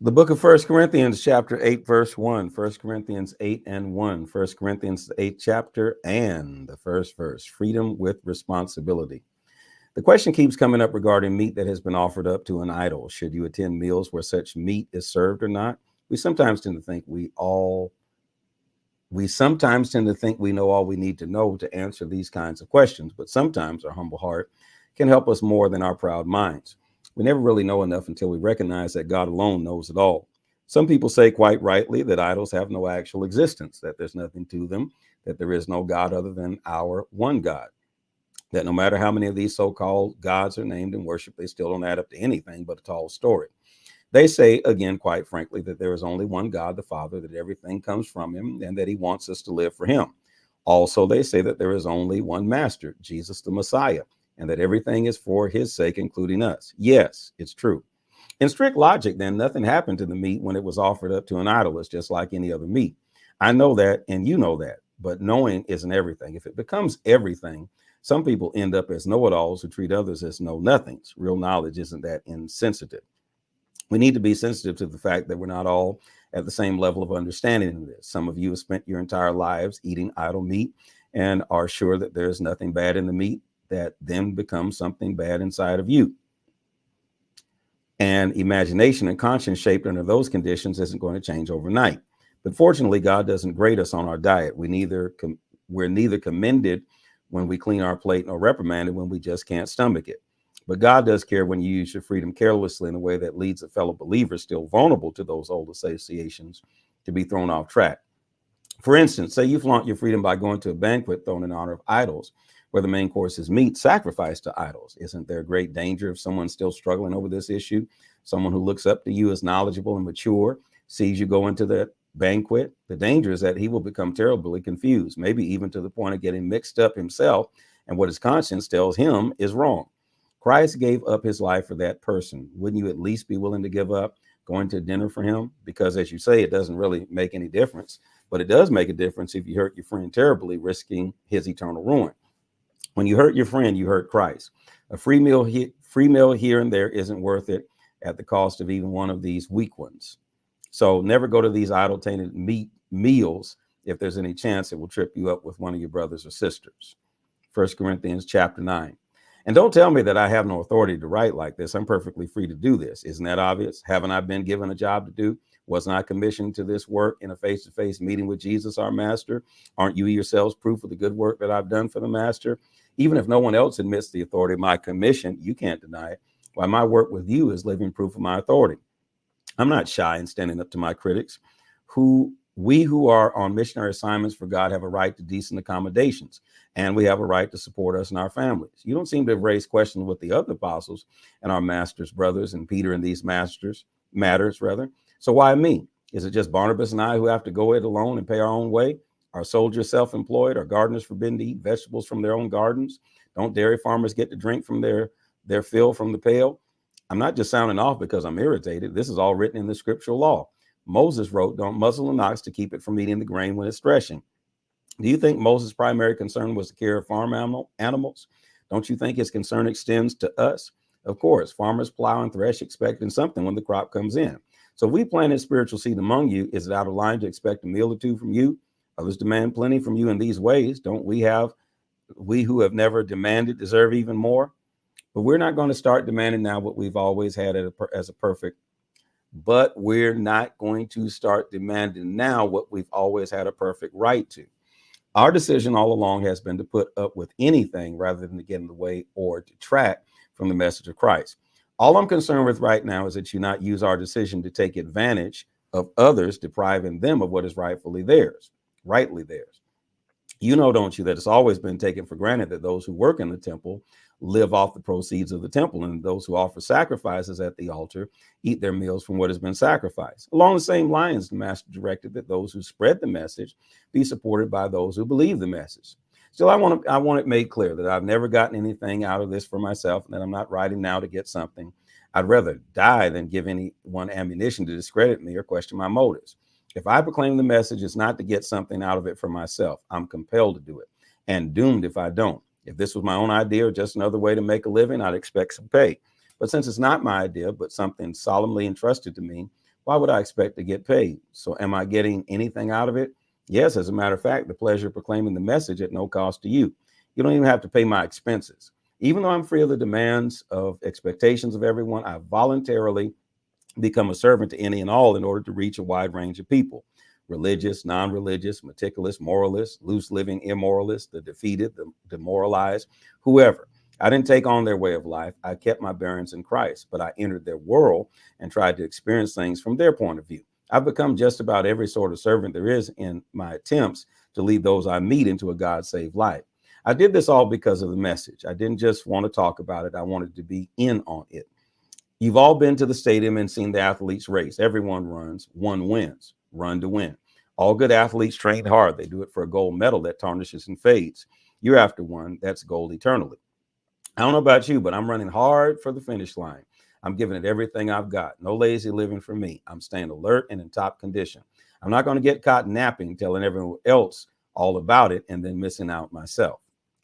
The book of First Corinthians, chapter 8, verse 1. First Corinthians 8 and 1. First Corinthians, the 8th chapter, and the first verse. Freedom with responsibility. The question keeps coming up regarding meat that has been offered up to an idol. Should you attend meals where such meat is served or not? We sometimes tend to think we know all we need to know to answer these kinds of questions, but sometimes our humble heart can help us more than our proud minds. We never really know enough until we recognize that God alone knows it all. Some people say quite rightly that idols have no actual existence, that there's nothing to them, that there is no God other than our one God, that no matter how many of these so-called gods are named and worshiped, they still don't add up to anything but a tall story. They say, again, quite frankly, that there is only one God, the Father, that everything comes from him, and that he wants us to live for him. Also, they say that there is only one master, Jesus the Messiah, and that everything is for his sake, including us. Yes, it's true. In strict logic, then, nothing happened to the meat when it was offered up to an idol. It's just like any other meat. I know that, and you know that, but knowing isn't everything. If it becomes everything, some people end up as know-it-alls who treat others as know-nothings. Real knowledge isn't that insensitive. We need to be sensitive to the fact that we're not all at the same level of understanding of this. Some of you have spent your entire lives eating idol meat and are sure that there's nothing bad in the meat that then becomes something bad inside of you. And imagination and conscience shaped under those conditions isn't going to change overnight. But fortunately, God doesn't grade us on our diet. We're neither commended when we clean our plate nor reprimanded when we just can't stomach it. But God does care when you use your freedom carelessly in a way that leads a fellow believer still vulnerable to those old associations to be thrown off track. For instance, say you flaunt your freedom by going to a banquet thrown in honor of idols, where the main course is meat sacrificed to idols. Isn't there great danger if someone's still struggling over this issue? Someone who looks up to you as knowledgeable and mature, sees you go into that banquet. The danger is that he will become terribly confused, maybe even to the point of getting mixed up himself, and what his conscience tells him is wrong. Christ gave up his life for that person. Wouldn't you at least be willing to give up going to dinner for him? Because as you say, it doesn't really make any difference, but it does make a difference if you hurt your friend terribly, risking his eternal ruin. When you hurt your friend, you hurt Christ. A free meal here and there isn't worth it at the cost of even one of these weak ones. So never go to these idol-tainted meat meals if there's any chance it will trip you up with one of your brothers or sisters. 1 Corinthians chapter 9. And don't tell me that I have no authority to write like this. I'm perfectly free to do this. Isn't that obvious? Haven't I been given a job to do? Wasn't I commissioned to this work in a face-to-face meeting with Jesus, our master? Aren't you yourselves proof of the good work that I've done for the master? Even if no one else admits the authority of my commission, you can't deny it. Why, my work with you is living proof of my authority. I'm not shy in standing up to my critics. We who are on missionary assignments for God have a right to decent accommodations, and we have a right to support us and our families. You don't seem to have raised questions with the other apostles and our master's brothers and Peter and these matters. So why me? Is it just Barnabas and I who have to go it alone and pay our own way? Are soldiers self-employed? Are gardeners forbidden to eat vegetables from their own gardens? Don't dairy farmers get to drink from their fill from the pail? I'm not just sounding off because I'm irritated. This is all written in the scriptural law. Moses wrote, don't muzzle an ox to keep it from eating the grain when it's threshing. Do you think Moses' primary concern was the care of farm animals? Don't you think his concern extends to us? Of course, farmers plow and thresh expecting something when the crop comes in. So if we planted spiritual seed among you, is it out of line to expect a meal or two from you? Others demand plenty from you in these ways. Don't we who have never demanded deserve even more? But we're not going to start demanding now what we've always had as a perfect. But we're not going to start demanding now what we've always had a perfect right to. Our decision all along has been to put up with anything rather than to get in the way or detract from the message of Christ. All I'm concerned with right now is that you not use our decision to take advantage of others, depriving them of what is rightly theirs. You know, don't you, that it's always been taken for granted that those who work in the temple live off the proceeds of the temple, and those who offer sacrifices at the altar eat their meals from what has been sacrificed. Along the same lines, the master directed that those who spread the message be supported by those who believe the message. Still, I want it made clear that I've never gotten anything out of this for myself, and that I'm not writing now to get something. I'd rather die than give anyone ammunition to discredit me or question my motives. If I proclaim the message, it's not to get something out of it for myself. I'm compelled to do it, and doomed if I don't. If this was my own idea or just another way to make a living, I'd expect some pay. But since it's not my idea, but something solemnly entrusted to me, why would I expect to get paid? So am I getting anything out of it? Yes, as a matter of fact, the pleasure of proclaiming the message at no cost to you. You don't even have to pay my expenses. Even though I'm free of the demands of expectations of everyone, I voluntarily become a servant to any and all in order to reach a wide range of people: religious, non-religious, meticulous, moralist, loose living, immoralist, the defeated, the demoralized, whoever. I didn't take on their way of life. I kept my bearings in Christ, but I entered their world and tried to experience things from their point of view. I've become just about every sort of servant there is in my attempts to lead those I meet into a God-saved life. I did this all because of the message. I didn't just want to talk about it. I wanted to be in on it. You've all been to the stadium and seen the athletes race. Everyone runs, one wins. Run to win. All good athletes train hard. They do it for a gold medal that tarnishes and fades. You're after one that's gold eternally. I don't know about you, but I'm running hard for the finish line. I'm giving it everything I've got. No lazy living for me. I'm staying alert and in top condition. I'm not going to get caught napping, telling everyone else all about it and then missing out myself.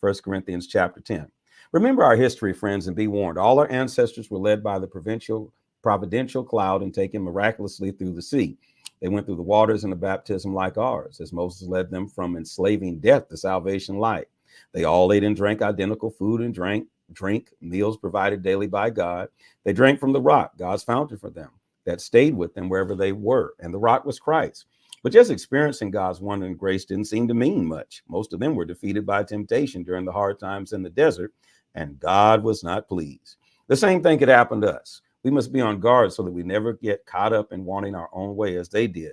1 Corinthians chapter 10. Remember our history, friends, and be warned. All our ancestors were led by the providential cloud and taken miraculously through the sea. They went through the waters in a baptism like ours, as Moses led them from enslaving death to salvation life. They all ate and drank identical food and drink meals provided daily by God. They drank from the rock, God's fountain for them, that stayed with them wherever they were, and the rock was Christ. But just experiencing God's wonder and grace didn't seem to mean much. Most of them were defeated by temptation during the hard times in the desert, and God was not pleased. The same thing could happen to us. We must be on guard so that we never get caught up in wanting our own way as they did.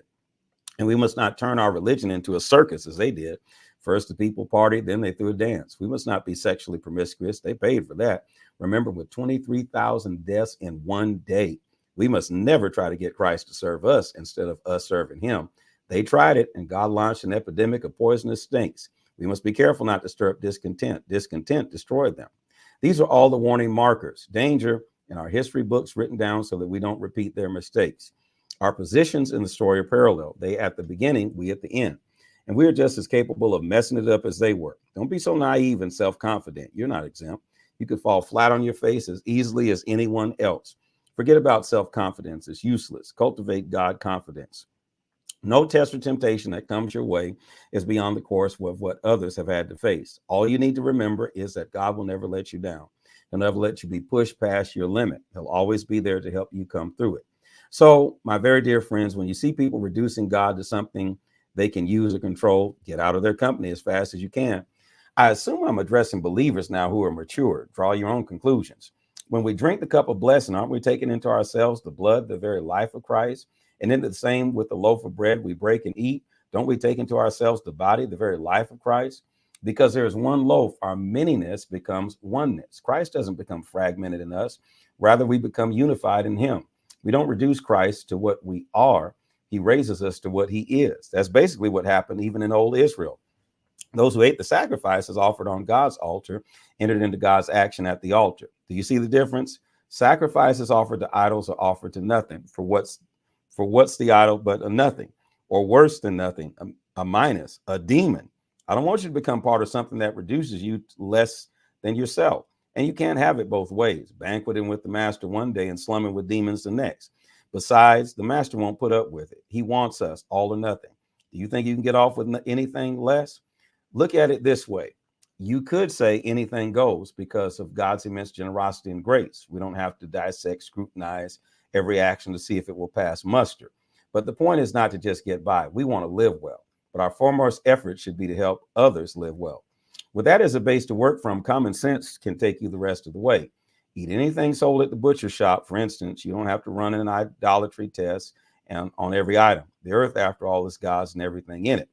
And we must not turn our religion into a circus as they did. First, the people partied, then they threw a dance. We must not be sexually promiscuous. They paid for that. Remember, with 23,000 deaths in one day, we must never try to get Christ to serve us instead of us serving him. They tried it, and God launched an epidemic of poisonous stinks. We must be careful not to stir up discontent. Discontent destroyed them. These are all the warning markers. Danger in our history books written down so that we don't repeat their mistakes. Our positions in the story are parallel. They at the beginning, we at the end. And we are just as capable of messing it up as they were. Don't be so naive and self-confident. You're not exempt. You could fall flat on your face as easily as anyone else. Forget about self-confidence. It's useless. Cultivate God confidence. No test or temptation that comes your way is beyond the course of what others have had to face. All you need to remember is that God will never let you down. He'll never let you be pushed past your limit. He'll always be there to help you come through it. So, my very dear friends, when you see people reducing God to something they can use or control, get out of their company as fast as you can. I assume I'm addressing believers now who are mature. Draw your own conclusions. When we drink the cup of blessing, aren't we taking into ourselves the blood, the very life of Christ? And then the same with the loaf of bread we break and eat. Don't we take into ourselves the body, the very life of Christ? Because there is one loaf, our manyness becomes oneness. Christ doesn't become fragmented in us. Rather, we become unified in him. We don't reduce Christ to what we are. He raises us to what he is. That's basically what happened even in old Israel. Those who ate the sacrifices offered on God's altar entered into God's action at the altar. Do you see the difference? Sacrifices offered to idols are offered to nothing. For what's the idol but a nothing, or worse than nothing, a minus, a demon. I don't want you to become part of something that reduces you less than yourself. And you can't have it both ways, banqueting with the master one day and slumming with demons the next. Besides, the master won't put up with it. He wants us all or nothing. Do you think you can get off with anything less? Look at it this way. You could say anything goes because of God's immense generosity and grace. We don't have to dissect, scrutinize every action to see if it will pass muster. But the point is not to just get by. We want to live well, but our foremost effort should be to help others live well. With that as a base to work from, common sense can take you the rest of the way. Eat anything sold at the butcher shop, for instance. You don't have to run an idolatry test on every item. The earth, after all, is God's and everything in it.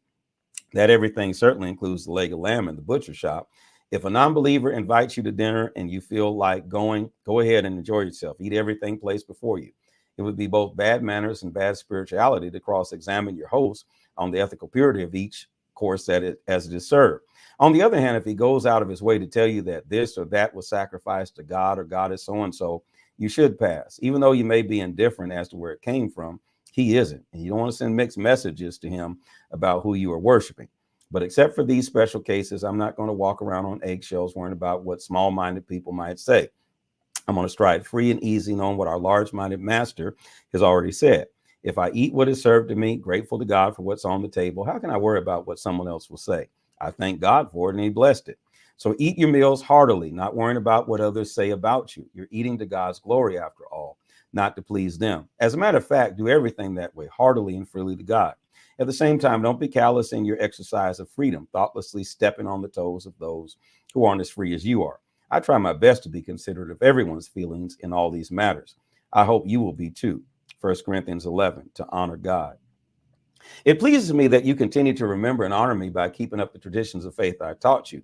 That everything certainly includes the leg of lamb in the butcher shop. If a non-believer invites you to dinner and you feel like going, go ahead and enjoy yourself. Eat everything placed before you. It would be both bad manners and bad spirituality to cross-examine your host on the ethical purity of each course as it is served. On the other hand, if he goes out of his way to tell you that this or that was sacrificed to God or God is so-and-so, you should pass. Even though you may be indifferent as to where it came from, he isn't. And you don't want to send mixed messages to him about who you are worshiping. But except for these special cases, I'm not going to walk around on eggshells worrying about what small-minded people might say. I'm going to stride free and easy, knowing what our large-minded master has already said. If I eat what is served to me, grateful to God for what's on the table, how can I worry about what someone else will say? I thank God for it and he blessed it. So eat your meals heartily, not worrying about what others say about you. You're eating to God's glory after all, not to please them. As a matter of fact, do everything that way, heartily and freely to God. At the same time, don't be callous in your exercise of freedom, thoughtlessly stepping on the toes of those who aren't as free as you are. I try my best to be considerate of everyone's feelings in all these matters. I hope you will be too. 1 Corinthians 11, to honor God. It pleases me that you continue to remember and honor me by keeping up the traditions of faith I taught you.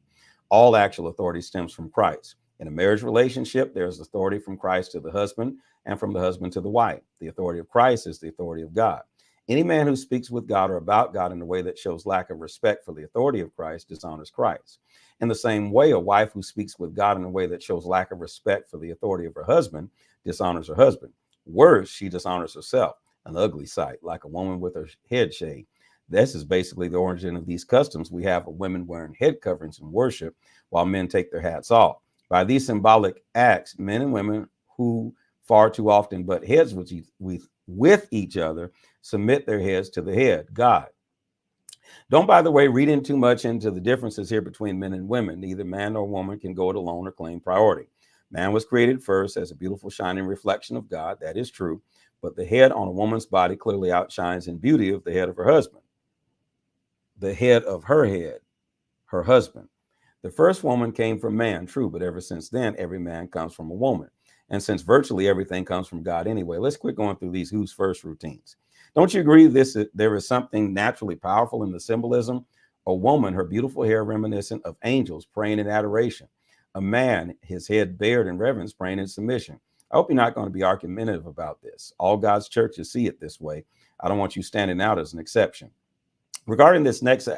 All actual authority stems from Christ. In a marriage relationship, there's authority from Christ to the husband and from the husband to the wife. The authority of Christ is the authority of God. Any man who speaks with God or about God in a way that shows lack of respect for the authority of Christ dishonors Christ. In the same way, a wife who speaks with God in a way that shows lack of respect for the authority of her husband dishonors her husband. Worse, she dishonors herself, an ugly sight, like a woman with her head shaved. This is basically the origin of these customs we have of women wearing head coverings in worship while men take their hats off. By these symbolic acts, men and women who far too often butt heads with each other submit their heads to the head, God. Don't, by the way, read in too much into the differences here between men and women. Neither man nor woman can go it alone or claim priority. Man was created first as a beautiful shining reflection of God. That is true. But the head on a woman's body clearly outshines in beauty of the head of her husband. The head of her head, her husband. The first woman came from man, true, but ever since then, every man comes from a woman. And since virtually everything comes from God anyway, let's quit going through these who's first routines. Don't you agree there is something naturally powerful in the symbolism? A woman, her beautiful hair reminiscent of angels praying in adoration. A man, his head bared in reverence, praying in submission. I hope you're not going to be argumentative about this. All God's churches see it this way. I don't want you standing out as an exception. Regarding this next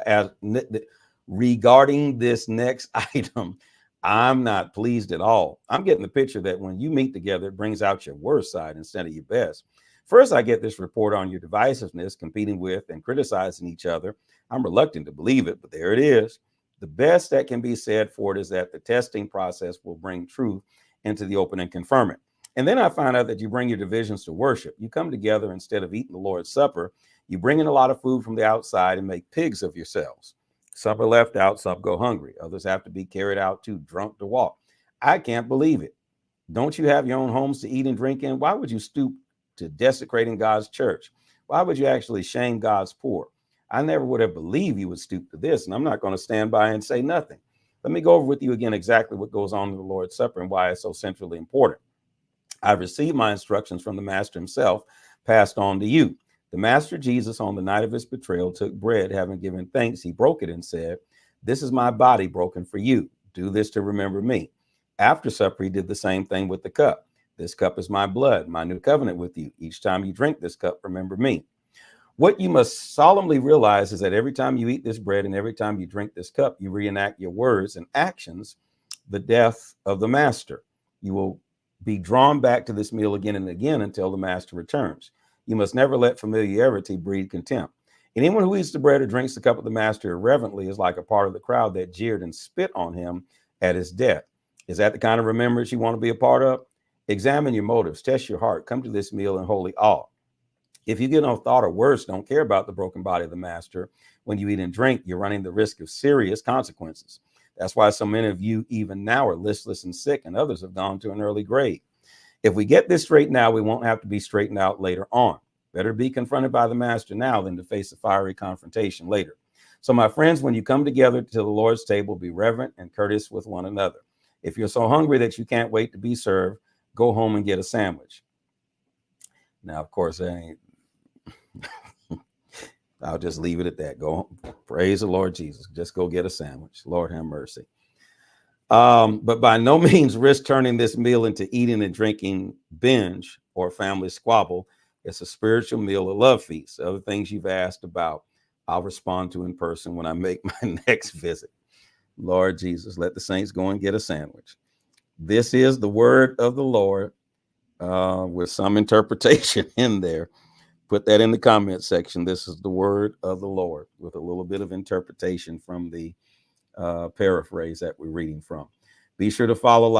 item, I'm not pleased at all. I'm getting the picture that when you meet together, it brings out your worst side instead of your best. First, I get this report on your divisiveness, competing with and criticizing each other. I'm reluctant to believe it, but there it is. The best that can be said for it is that the testing process will bring truth into the open and confirm it. And then I find out that you bring your divisions to worship. You come together instead of eating the Lord's Supper. You bring in a lot of food from the outside and make pigs of yourselves. Some are left out, some go hungry. Others have to be carried out too drunk to walk. I can't believe it. Don't you have your own homes to eat and drink in? Why would you stoop to desecrating God's church? Why would you actually shame God's poor? I never would have believed you would stoop to this, and I'm not going to stand by and say nothing. Let me go over with you again exactly what goes on in the Lord's Supper and why it's so centrally important. I've received my instructions from the Master himself, passed on to you. The Master Jesus, on the night of his betrayal, took bread, having given thanks, he broke it and said, "This is my body broken for you. Do this to remember me." After supper, he did the same thing with the cup. "This cup is my blood, my new covenant with you. Each time you drink this cup, remember me." What you must solemnly realize is that every time you eat this bread and every time you drink this cup, you reenact your words and actions, the death of the Master. You will be drawn back to this meal again and again until the Master returns. You must never let familiarity breed contempt. Anyone who eats the bread or drinks the cup of the Master irreverently is like a part of the crowd that jeered and spit on him at his death. Is that the kind of remembrance you want to be a part of? Examine your motives, test your heart, come to this meal in holy awe. If you get no thought or worse, don't care about the broken body of the Master, when you eat and drink, you're running the risk of serious consequences. That's why so many of you even now are listless and sick, and others have gone to an early grave. If we get this straight now, we won't have to be straightened out later on. Better be confronted by the Master now than to face a fiery confrontation later. So my friends, when you come together to the Lord's table, be reverent and courteous with one another. If you're so hungry that you can't wait to be served, go home and get a sandwich. Now, of course, I'll just leave it at that. Go home. Praise the Lord Jesus. Just go get a sandwich. Lord have mercy. But by no means risk turning this meal into eating and drinking binge or family squabble. It's a spiritual meal, a love feast. Other things you've asked about, I'll respond to in person when I make my next visit. Lord Jesus, let the saints go and get a sandwich. This is the word of the Lord, with some interpretation in there. Put that in the comment section. This is the word of the Lord with a little bit of interpretation from the paraphrase that we're reading from. Be sure to follow, like,